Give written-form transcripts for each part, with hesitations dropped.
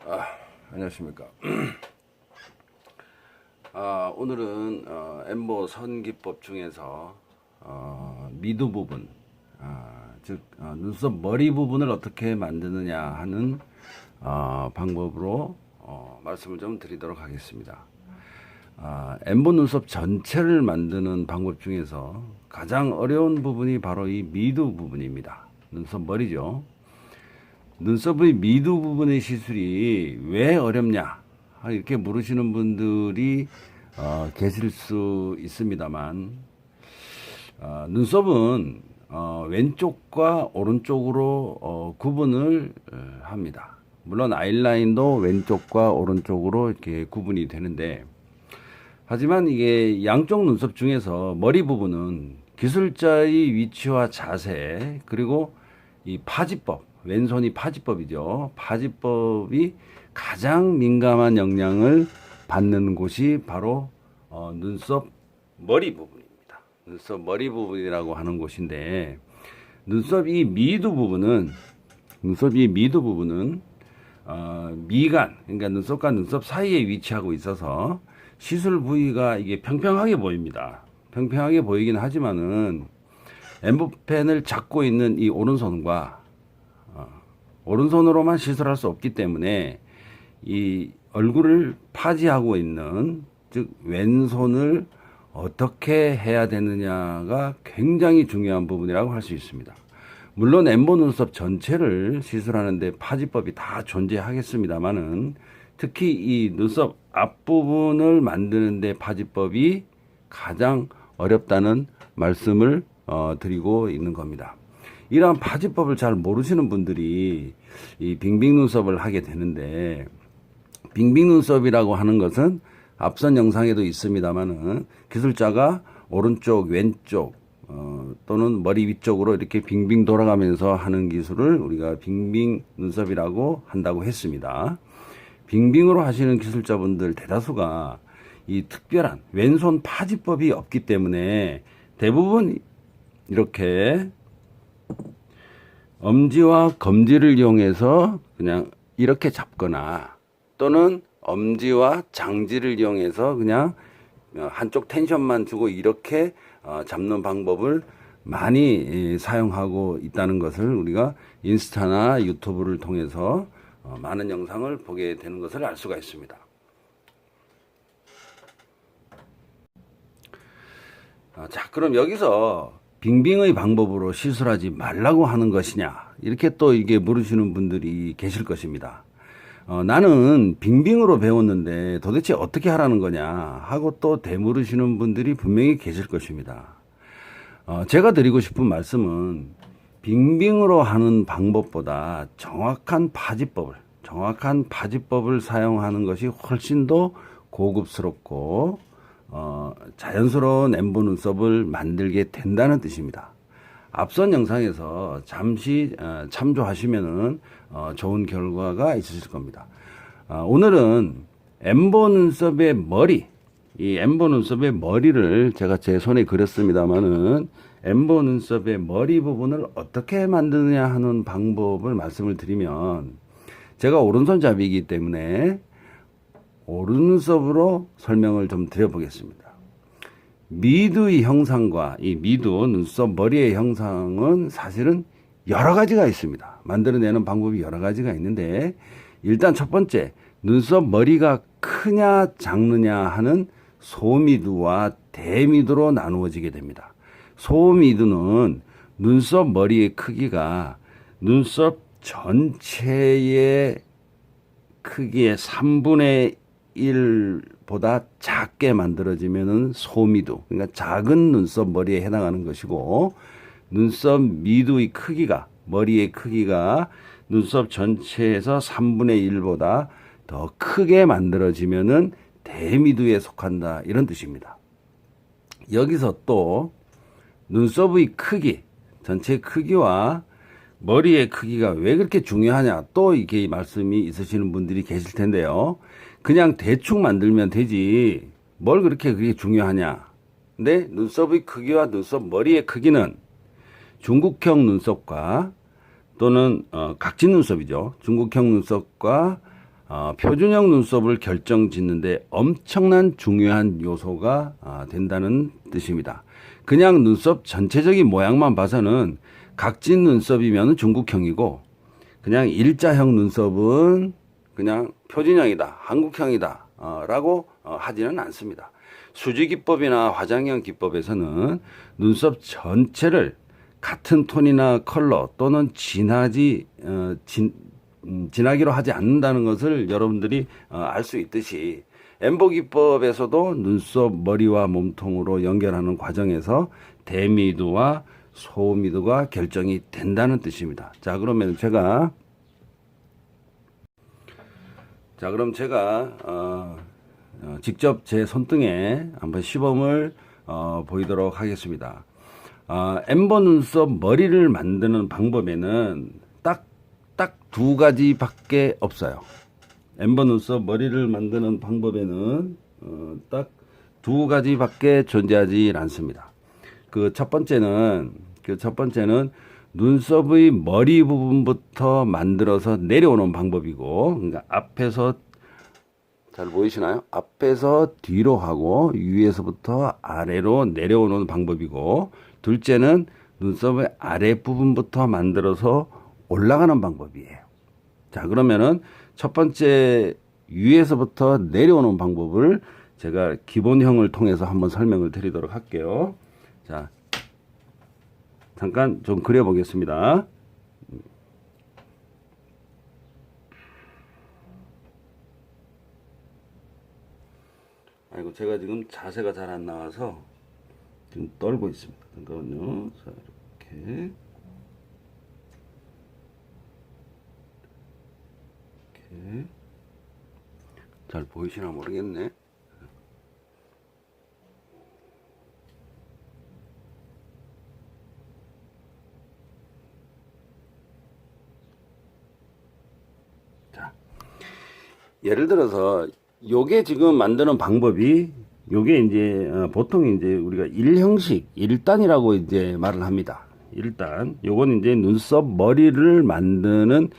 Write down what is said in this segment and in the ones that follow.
아, 안녕하십니까. 오늘은 엠보 선기법 중에서 미두 부분, 즉 눈썹 머리 부분을 어떻게 만드느냐 하는 방법으로 말씀을 좀 드리도록 하겠습니다. 엠보 눈썹 전체를 만드는 방법 중에서 가장 어려운 부분이 바로 이 미두 부분입니다. 눈썹 머리죠. 눈썹의 미두 부분의 시술이 왜 어렵냐 이렇게 물으시는 분들이 계실 수 있습니다만, 눈썹은 왼쪽과 오른쪽으로 구분을 합니다. 물론 아이라인도 왼쪽과 오른쪽으로 이렇게 구분이 되는데, 하지만 이게 양쪽 눈썹 중에서 머리 부분은 기술자의 위치와 자세, 그리고 이 파지법, 왼손이 파지법이죠. 파지법이 가장 민감한 영향을 받는 곳이 바로 눈썹 머리 부분입니다. 눈썹 머리 부분이라고 하는 곳인데, 눈썹 이 미두 부분은 미간, 그러니까 눈썹과 눈썹 사이에 위치하고 있어서 시술 부위가 이게 평평하게 보입니다. 평평하게 보이긴 하지만은 엠보펜을 잡고 있는 이 오른손과 오른손으로만 시술할 수 없기 때문에 이 얼굴을 파지하고 있는, 즉 왼손을 어떻게 해야 되느냐가 굉장히 중요한 부분이라고 할 수 있습니다. 물론 엠보 눈썹 전체를 시술하는데 파지법이 다 존재하겠습니다만은, 특히 이 눈썹 앞부분을 만드는데 파지법이 가장 어렵다는 말씀을 드리고 있는 겁니다. 이러한 파지법을 잘 모르시는 분들이 이 빙빙 눈썹을 하게 되는데, 빙빙 눈썹이라고 하는 것은 앞선 영상에도 있습니다만은 기술자가 오른쪽, 왼쪽 또는 머리 위쪽으로 이렇게 빙빙 돌아가면서 하는 기술을 우리가 빙빙 눈썹이라고 한다고 했습니다. 빙빙으로 하시는 기술자분들 대다수가 이 특별한 왼손 파지법이 없기 때문에 대부분 이렇게 엄지와 검지를 이용해서 그냥 이렇게 잡거나, 또는 엄지와 장지를 이용해서 그냥 한쪽 텐션만 주고 이렇게 잡는 방법을 많이 사용하고 있다는 것을 우리가 인스타나 유튜브를 통해서 많은 영상을 보게 되는 것을 알 수가 있습니다. 자, 그럼 여기서 빙빙의 방법으로 시술하지 말라고 하는 것이냐, 이렇게 또 이게 물으시는 분들이 계실 것입니다. 나는 빙빙으로 배웠는데 도대체 어떻게 하라는 거냐 하고 또 되물으시는 분들이 분명히 계실 것입니다. 제가 드리고 싶은 말씀은, 빙빙으로 하는 방법보다 정확한 파지법을 사용하는 것이 훨씬 더 고급스럽고 자연스러운 엠보 눈썹을 만들게 된다는 뜻입니다. 앞선 영상에서 잠시 참조하시면은 좋은 결과가 있으실 겁니다. 오늘은 엠보 눈썹의 머리, 이 엠보 눈썹의 머리를 제가 제 손에 그렸습니다만은, 엠보 눈썹의 머리 부분을 어떻게 만드느냐 하는 방법을 말씀을 드리면, 제가 오른손잡이이기 때문에 오른눈썹으로 설명을 좀 드려보겠습니다. 미두의 형상과 이 미두 눈썹 머리의 형상은 사실은 여러 가지가 있습니다. 만들어내는 방법이 여러 가지가 있는데, 일단 첫 번째, 눈썹 머리가 크냐 작느냐 하는 소미두와 대미두로 나누어지게 됩니다. 소미두는 눈썹 머리의 크기가 눈썹 전체의 크기의 3분의 1보다 작게 만들어지면은 소미두, 그러니까 작은 눈썹 머리에 해당하는 것이고, 눈썹 미두의 크기가, 머리의 크기가 눈썹 전체에서 3분의 1보다 더 크게 만들어지면은 대미두에 속한다, 이런 뜻입니다. 여기서 또 눈썹의 크기, 전체 크기와 머리의 크기가 왜 그렇게 중요하냐, 또 이게 말씀이 있으시는 분들이 계실 텐데요. 그냥 대충 만들면 되지 뭘 그렇게 그게 중요하냐. 근데 눈썹의 크기와 눈썹 머리의 크기는 중국형 눈썹과 또는 각진 눈썹이죠. 중국형 눈썹과 표준형 눈썹을 결정짓는데 엄청난 중요한 요소가 된다는 뜻입니다. 그냥 눈썹 전체적인 모양만 봐서는 각진 눈썹이면 중국형이고 그냥 일자형 눈썹은 그냥 표준형이다, 한국형이다 라고 하지는 않습니다. 수지기법이나 화장형 기법에서는 눈썹 전체를 같은 톤이나 컬러 또는 진하기로 하지 않는다는 것을 여러분들이 알 수 있듯이 엠보 기법에서도 눈썹 머리와 몸통으로 연결하는 과정에서 대미도와 소미도가 결정이 된다는 뜻입니다. 자, 그러면 제가 직접 제 손등에 한번 시범을 보이도록 하겠습니다. 엠버 눈썹 머리를 만드는 방법에는 딱 두 가지밖에 없어요. 엠버 눈썹 머리를 만드는 방법에는 딱 두 가지밖에 존재하지 않습니다. 그 첫 번째는 눈썹의 머리 부분부터 만들어서 내려오는 방법이고, 그러니까 앞에서 잘 보이시나요? 앞에서 뒤로 하고 위에서부터 아래로 내려오는 방법이고, 둘째는 눈썹의 아랫부분부터 만들어서 올라가는 방법이에요. 자, 그러면은 첫 번째 위에서부터 내려오는 방법을 제가 기본형을 통해서 한번 설명을 드리도록 할게요. 자, 잠깐 좀 그려 보겠습니다. 아이고, 제가 지금 자세가 잘 안 나와서 지금 떨고 있습니다. 잠깐만요. 자, 이렇게 잘 보이시나 모르겠네. 자, 예를 들어서 요게 지금 만드는 방법이 요게 이제 보통 이제 우리가 1형식 1단이라고 이제 말을 합니다. 1단. 요건 이제 눈썹 머리를 만드는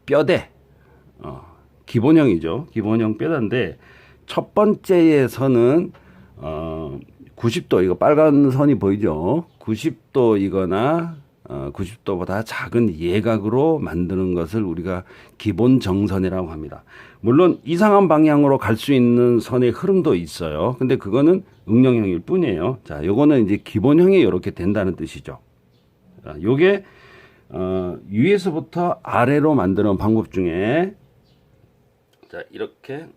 뼈대 기본형이죠. 기본형 뼈대인데 첫 번째에서는 90도, 이거 빨간 선이 보이죠? 90도이거나 90도보다 작은 예각으로 만드는 것을 우리가 기본 정선이라고 합니다. 물론 이상한 방향으로 갈 수 있는 선의 흐름도 있어요. 근데 그거는 응용형일 뿐이에요. 자, 요거는 이제 기본형이 이렇게 된다는 뜻이죠. 자, 요게 위에서부터 아래로 만드는 방법 중에, 자, 이렇게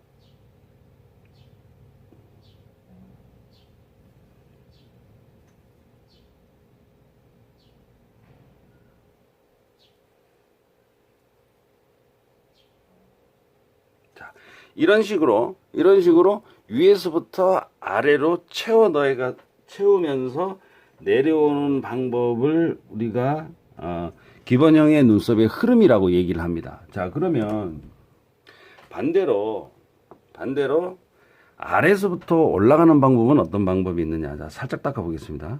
이런 식으로 위에서부터 아래로 채우면서 내려오는 방법을 우리가 기본형의 눈썹의 흐름이라고 얘기를 합니다. 자, 그러면 반대로 아래에서부터 올라가는 방법은 어떤 방법이 있느냐. 자, 살짝 닦아 보겠습니다.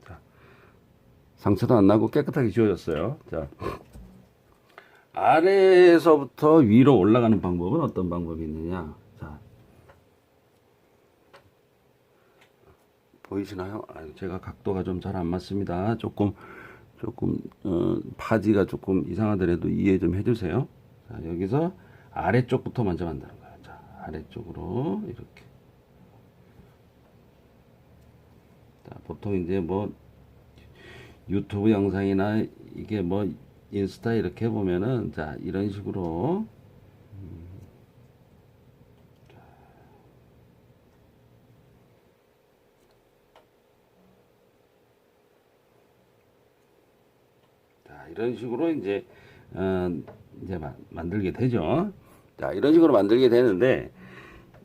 자, 상처도 안 나고 깨끗하게 지워졌어요. 자, 아래에서부터 위로 올라가는 방법은 어떤 방법이 있느냐. 자, 보이시나요? 제가 각도가 좀 잘 안 맞습니다. 조금 파지가 조금 이상하더라도 이해 좀 해주세요. 자, 여기서 아래쪽부터 먼저 만드는 거예요. 자, 아래쪽으로 이렇게. 자, 보통 이제 뭐 유튜브 영상이나 이게 뭐 인스타 이렇게 보면은, 자, 이런 식으로 이런 식으로 이제 만들게 되죠. 자, 이런 식으로 만들게 되는데,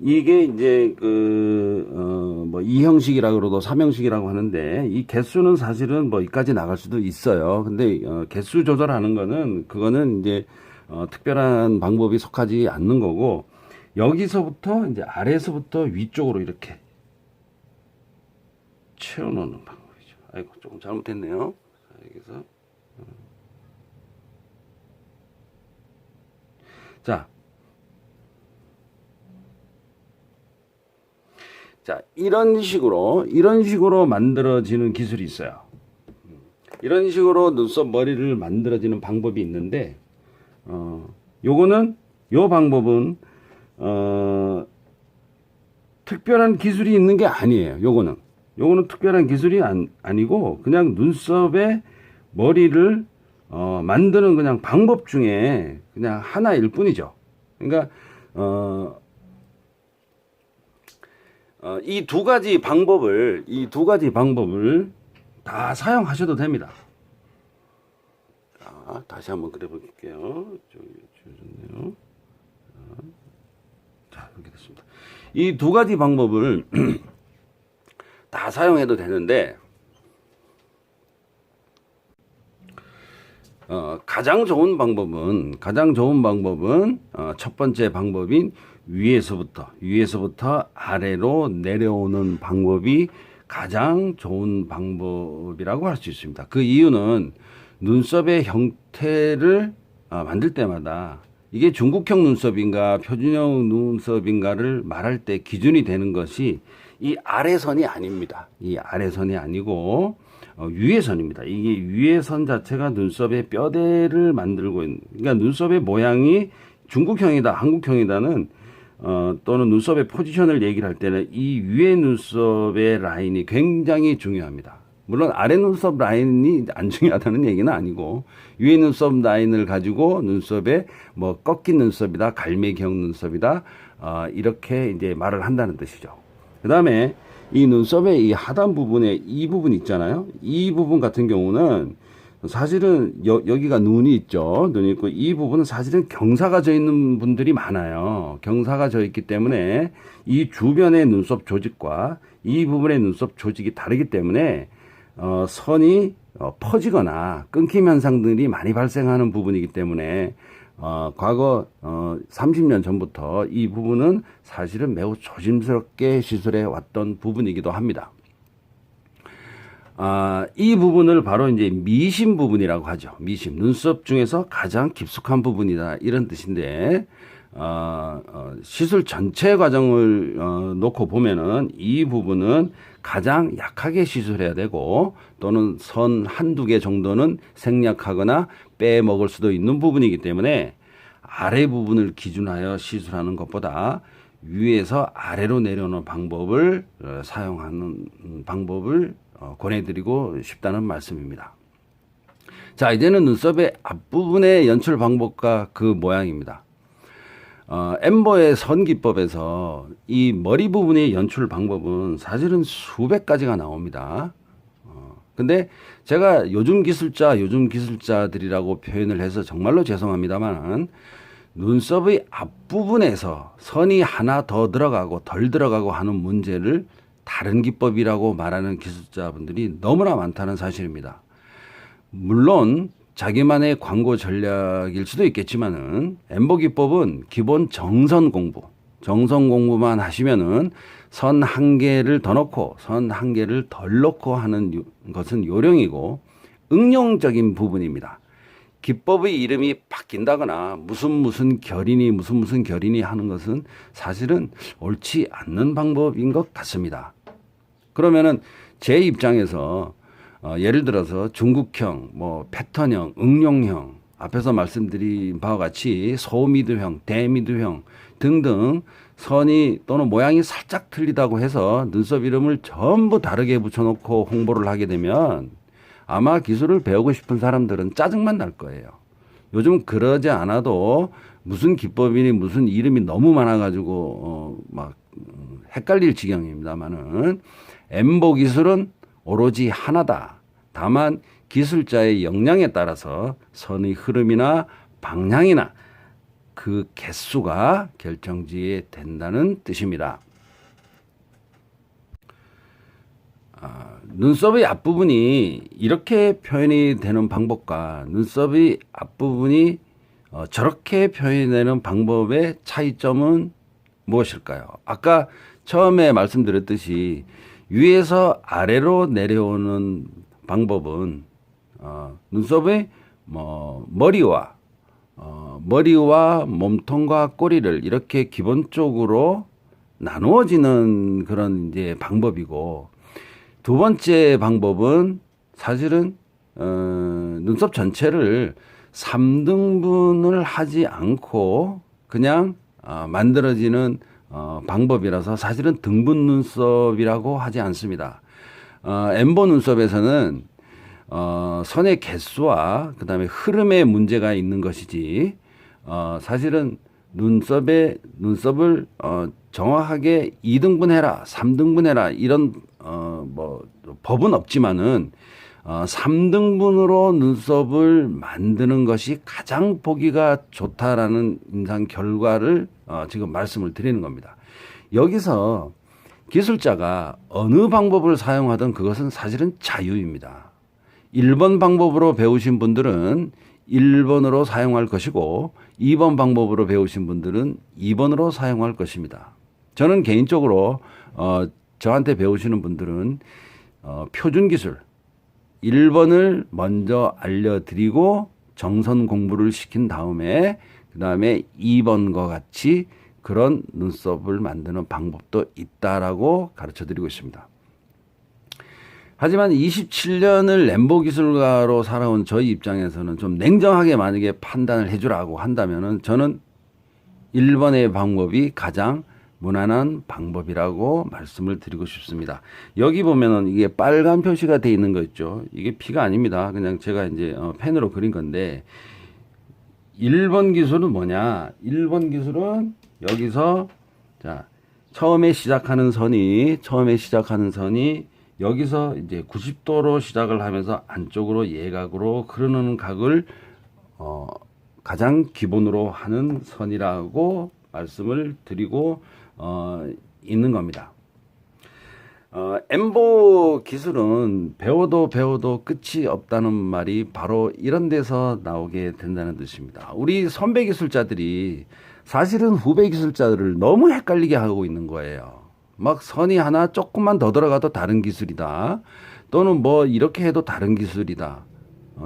이게 이제 뭐 2형식이라고 그러고 3형식이라고 하는데, 이 개수는 사실은 뭐 이까지 나갈 수도 있어요. 근데 개수 조절하는 거는, 그거는 이제 특별한 방법이 속하지 않는 거고, 여기서부터 이제 아래에서부터 위쪽으로 이렇게 채워놓는 방법이죠. 아이고, 조금 잘못했네요. 여기서 자, 이런 식으로 만들어지는 기술이 있어요. 이런 식으로 눈썹 머리를 만들어지는 방법이 있는데, 요 방법은, 특별한 기술이 있는 게 아니에요. 요거는 특별한 기술이 아니고, 그냥 눈썹에 머리를, 만드는 그냥 방법 중에 그냥 하나일 뿐이죠. 그러니까, 이 두 가지 방법을 다 사용하셔도 됩니다. 자, 다시 한번 그려 볼게요. 좀 지워졌네요. 자, 이렇게 됐습니다. 이 두 가지 방법을 다 사용해도 되는데, 가장 좋은 방법은 첫 번째 방법인 위에서부터 아래로 내려오는 방법이 가장 좋은 방법이라고 할 수 있습니다. 그 이유는 눈썹의 형태를 만들 때마다 이게 중국형 눈썹인가 표준형 눈썹인가를 말할 때 기준이 되는 것이 이 아래선이 아닙니다. 이 아래선이 아니고 위에선입니다. 이게 위에선 자체가 눈썹의 뼈대를 만들고 있는, 그러니까 눈썹의 모양이 중국형이다, 한국형이다는 또는 눈썹의 포지션을 얘기를 할 때는 이 위에 눈썹의 라인이 굉장히 중요합니다. 물론 아래 눈썹 라인이 안 중요하다는 얘기는 아니고, 위에 눈썹 라인을 가지고 눈썹에 뭐 꺾인 눈썹이다, 갈매기형 눈썹이다, 이렇게 이제 말을 한다는 뜻이죠. 그 다음에 이 눈썹의 이 하단 부분에 이 부분 있잖아요. 이 부분 같은 경우는 사실은 여기가 눈이 있죠. 눈이 있고 이 부분은 사실은 경사가 져 있는 분들이 많아요. 경사가 져 있기 때문에 이 주변의 눈썹 조직과 이 부분의 눈썹 조직이 다르기 때문에 선이 퍼지거나 끊김 현상들이 많이 발생하는 부분이기 때문에 과거 30년 전부터 이 부분은 사실은 매우 조심스럽게 시술해 왔던 부분이기도 합니다. 이 부분을 바로 이제 미심 부분이라고 하죠. 미심, 눈썹 중에서 가장 깊숙한 부분이다, 이런 뜻인데, 시술 전체 과정을 놓고 보면은 이 부분은 가장 약하게 시술해야 되고, 또는 선 한두 개 정도는 생략하거나 빼먹을 수도 있는 부분이기 때문에 아래 부분을 기준하여 시술하는 것보다 위에서 아래로 내려오는 방법을 사용하는 방법을 권해드리고 싶다는 말씀입니다. 자, 이제는 눈썹의 앞부분의 연출 방법과 그 모양입니다. 엠버의 선기법에서 이 머리 부분의 연출 방법은 사실은 수백 가지가 나옵니다. 근데 제가 요즘 기술자들이라고 표현을 해서 정말로 죄송합니다만, 눈썹의 앞부분에서 선이 하나 더 들어가고 덜 들어가고 하는 문제를 다른 기법이라고 말하는 기술자분들이 너무나 많다는 사실입니다. 물론 자기만의 광고 전략일 수도 있겠지만은, 엠버 기법은 기본 정선 공부만 하시면은 선 한 개를 더 넣고 선 한 개를 덜 넣고 하는 것은 요령이고 응용적인 부분입니다. 기법의 이름이 바뀐다거나 무슨 결이니 하는 것은 사실은 옳지 않는 방법인 것 같습니다. 그러면은 제 입장에서 예를 들어서 중국형, 뭐 패턴형, 응용형, 앞에서 말씀드린 바와 같이 소미드형, 대미드형 등등 선이 또는 모양이 살짝 틀리다고 해서 눈썹 이름을 전부 다르게 붙여놓고 홍보를 하게 되면 아마 기술을 배우고 싶은 사람들은 짜증만 날 거예요. 요즘 그러지 않아도 무슨 기법이니 무슨 이름이 너무 많아가지고 막 헷갈릴 지경입니다만은, 엠보 기술은 오로지 하나다. 다만 기술자의 역량에 따라서 선의 흐름이나 방향이나 그 개수가 결정지에 된다는 뜻입니다. 눈썹의 앞부분이 이렇게 표현이 되는 방법과 눈썹의 앞부분이 저렇게 표현되는 방법의 차이점은 무엇일까요? 아까 처음에 말씀드렸듯이 위에서 아래로 내려오는 방법은 눈썹의 머리와 몸통과 꼬리를 이렇게 기본적으로 나누어지는 그런 이제 방법이고, 두 번째 방법은 사실은 눈썹 전체를 3등분을 하지 않고 그냥 만들어지는 방법이라서 사실은 등분 눈썹이라고 하지 않습니다. 엠보 눈썹에서는 선의 개수와 그다음에 흐름에 문제가 있는 것이지, 사실은 눈썹을 정확하게 2등분 해라, 3등분 해라 이런 법은 없지만은 3등분으로 눈썹을 만드는 것이 가장 보기가 좋다라는 임상 결과를 지금 말씀을 드리는 겁니다. 여기서 기술자가 어느 방법을 사용하든 그것은 사실은 자유입니다. 1번 방법으로 배우신 분들은 1번으로 사용할 것이고 2번 방법으로 배우신 분들은 2번으로 사용할 것입니다. 저는 개인적으로 저한테 배우시는 분들은 표준 기술 1번을 먼저 알려드리고 정선 공부를 시킨 다음에 그 다음에 2번과 같이 그런 눈썹을 만드는 방법도 있다라고 가르쳐 드리고 있습니다. 하지만 27년을 엠보 기술가로 살아온 저희 입장에서는 좀 냉정하게 만약에 판단을 해주라고 한다면은 저는 1번의 방법이 가장 무난한 방법이라고 말씀을 드리고 싶습니다. 여기 보면은 이게 빨간 표시가 되어 있는 거 있죠. 이게 피가 아닙니다. 그냥 제가 이제 펜으로 그린 건데, 1번 기술은 뭐냐? 1번 기술은 여기서 자, 처음에 시작하는 선이 여기서 이제 90도로 시작을 하면서 안쪽으로 예각으로 흐르는 각을 가장 기본으로 하는 선이라고 말씀을 드리고 있는 겁니다. 엠보 기술은 배워도 끝이 없다는 말이 바로 이런 데서 나오게 된다는 뜻입니다. 우리 선배 기술자들이 사실은 후배 기술자들을 너무 헷갈리게 하고 있는 거예요. 막 선이 하나 조금만 더 들어가도 다른 기술이다, 또는 뭐 이렇게 해도 다른 기술이다.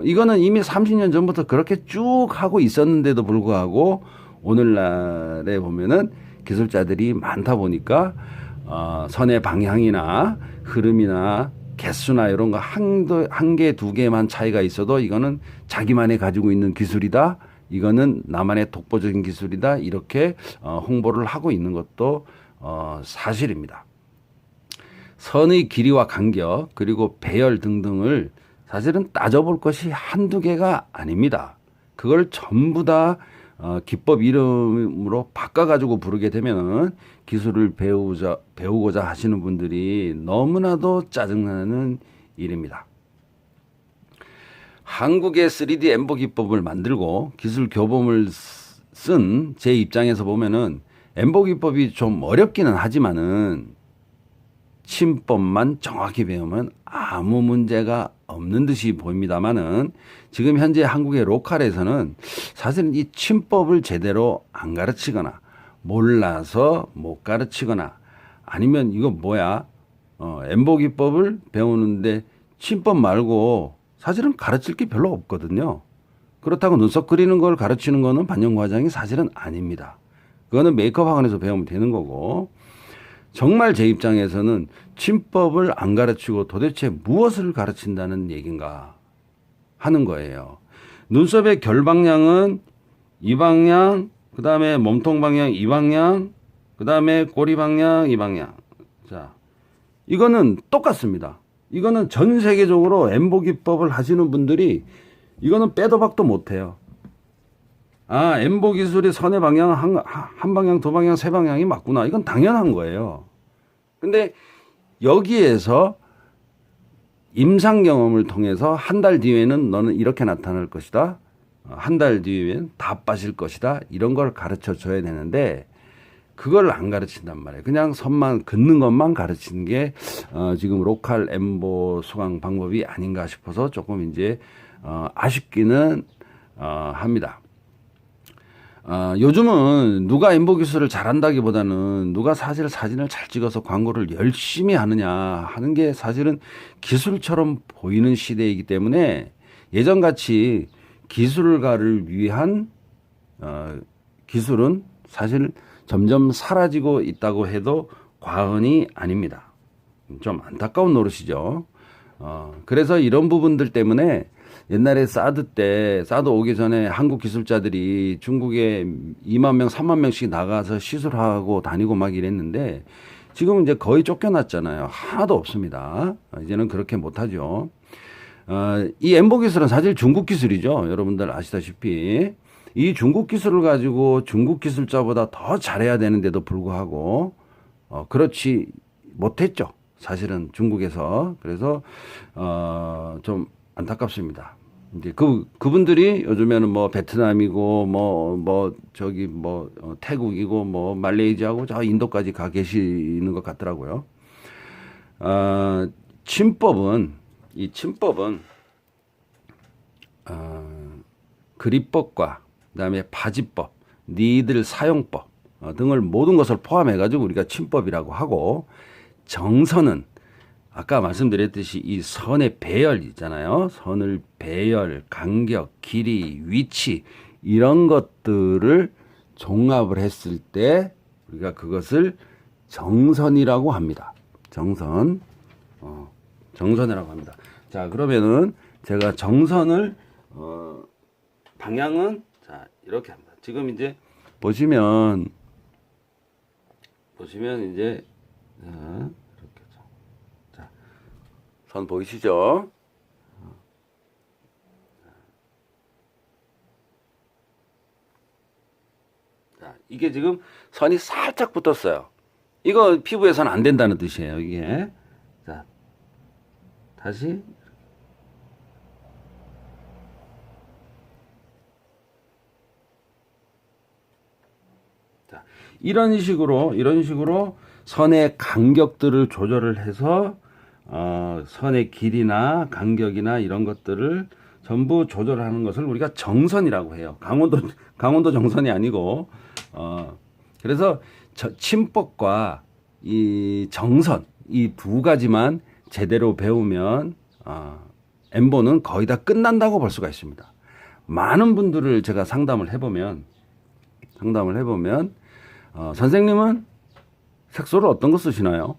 이거는 이미 30년 전부터 그렇게 쭉 하고 있었는데도 불구하고 오늘날에 보면은 기술자들이 많다 보니까 선의 방향이나 흐름이나 개수나 이런 거 한 개, 두 개만 차이가 있어도 이거는 자기만이 가지고 있는 기술이다, 이거는 나만의 독보적인 기술이다, 이렇게 홍보를 하고 있는 것도 사실입니다. 선의 길이와 간격 그리고 배열 등등을 사실은 따져볼 것이 한두 개가 아닙니다. 그걸 전부 다 기법 이름으로 바꿔가지고 부르게 되면은 기술을 배우고자 하시는 분들이 너무나도 짜증나는 일입니다. 한국의 3D 엠보 기법을 만들고 기술 교범을 쓴 제 입장에서 보면은 엠보 기법이 좀 어렵기는 하지만은 침법만 정확히 배우면 아무 문제가 없는 듯이 보입니다만은, 지금 현재 한국의 로컬에서는 사실은 이 침법을 제대로 안 가르치거나 몰라서 못 가르치거나, 아니면 이거 뭐야 엠보 기법을 배우는데 침법 말고 사실은 가르칠 게 별로 없거든요. 그렇다고 눈썹 그리는 걸 가르치는 거는 반영과정이 사실은 아닙니다. 그거는 메이크업 학원에서 배우면 되는 거고, 정말 제 입장에서는 침법을 안 가르치고 도대체 무엇을 가르친다는 얘기인가 하는 거예요. 눈썹의 결 방향은 이 방향, 그 다음에 몸통 방향 이 방향, 그 다음에 꼬리 방향 이 방향. 자, 이거는 똑같습니다. 이거는 전 세계적으로 엠보 기법을 하시는 분들이 이거는 빼도 박도 못해요. 엠보 기술이 선의 방향 한 방향, 두 방향, 세 방향이 맞구나. 이건 당연한 거예요. 근데 여기에서 임상 경험을 통해서 한 달 뒤에는 너는 이렇게 나타날 것이다, 한 달 뒤에는 다 빠질 것이다, 이런 걸 가르쳐 줘야 되는데 그걸 안 가르친단 말이에요. 그냥 선만 긋는 것만 가르치는 게 지금 로컬 엠보 수강 방법이 아닌가 싶어서 조금 이제 아쉽기는 합니다. 요즘은 누가 엠보 기술을 잘한다기보다는 누가 사진을 잘 찍어서 광고를 열심히 하느냐 하는 게 사실은 기술처럼 보이는 시대이기 때문에 예전같이 기술가를 위한 기술은 사실 점점 사라지고 있다고 해도 과언이 아닙니다. 좀 안타까운 노릇이죠. 그래서 이런 부분들 때문에 옛날에 사드 오기 전에 한국 기술자들이 중국에 2만 명, 3만 명씩 나가서 시술하고 다니고 막 이랬는데 지금은 이제 거의 쫓겨났잖아요. 하나도 없습니다. 이제는 그렇게 못하죠. 이 엠보 기술은 사실 중국 기술이죠. 여러분들 아시다시피. 이 중국 기술을 가지고 중국 기술자보다 더 잘해야 되는데도 불구하고, 그렇지 못했죠. 사실은 중국에서. 그래서, 좀 안타깝습니다. 이제 그분들이 요즘에는 뭐 베트남이고, 태국이고, 말레이시아고, 저 인도까지 가 계시는 것 같더라고요. 이 침법은, 그립법과 그다음에 바지법, 니들 사용법 등을 모든 것을 포함해가지고 우리가 침법이라고 하고, 정선은 아까 말씀드렸듯이 이 선의 배열 있잖아요. 선을 배열, 간격, 길이, 위치 이런 것들을 종합을 했을 때 우리가 그것을 정선이라고 합니다. 정선이라고 합니다. 자, 그러면은 제가 정선을 방향은 자 이렇게 합니다. 지금 이제 보시면 이제 이렇게 자, 선 보이시죠? 자, 이게 지금 선이 살짝 붙었어요. 이거 피부에서는 안 된다는 뜻이에요. 이게 자 다시 자, 이런 식으로 선의 간격들을 조절을 해서 선의 길이나 간격이나 이런 것들을 전부 조절하는 것을 우리가 정선이라고 해요. 강원도 정선이 아니고 그래서 침법과 이 정선 이 두 가지만 제대로 배우면 엠보는 거의 다 끝난다고 볼 수가 있습니다. 많은 분들을 제가 상담을 해보면 선생님은 색소를 어떤 거 쓰시나요?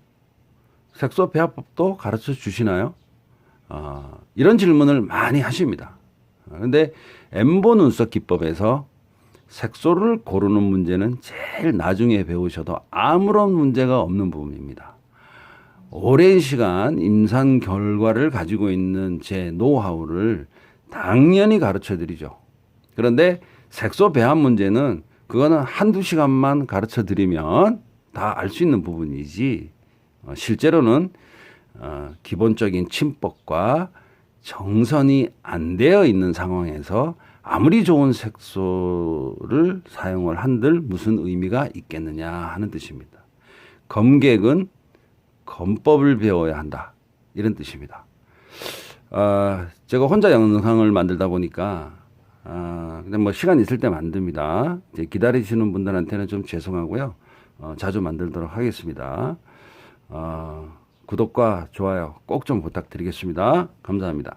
색소 배합법도 가르쳐 주시나요? 이런 질문을 많이 하십니다. 그런데 엠보 눈썹 기법에서 색소를 고르는 문제는 제일 나중에 배우셔도 아무런 문제가 없는 부분입니다. 오랜 시간 임상 결과를 가지고 있는 제 노하우를 당연히 가르쳐 드리죠. 그런데 색소 배합 문제는 그거는 한두 시간만 가르쳐 드리면 다 알 수 있는 부분이지 실제로는 기본적인 침법과 정선이 안 되어 있는 상황에서 아무리 좋은 색소를 사용을 한들 무슨 의미가 있겠느냐 하는 뜻입니다. 검객은 검법을 배워야 한다 이런 뜻입니다. 제가 혼자 영상을 만들다 보니까 근데 뭐 시간 있을 때 만듭니다. 이제 기다리시는 분들한테는 좀 죄송하고요. 자주 만들도록 하겠습니다. 구독과 좋아요 꼭 좀 부탁드리겠습니다. 감사합니다.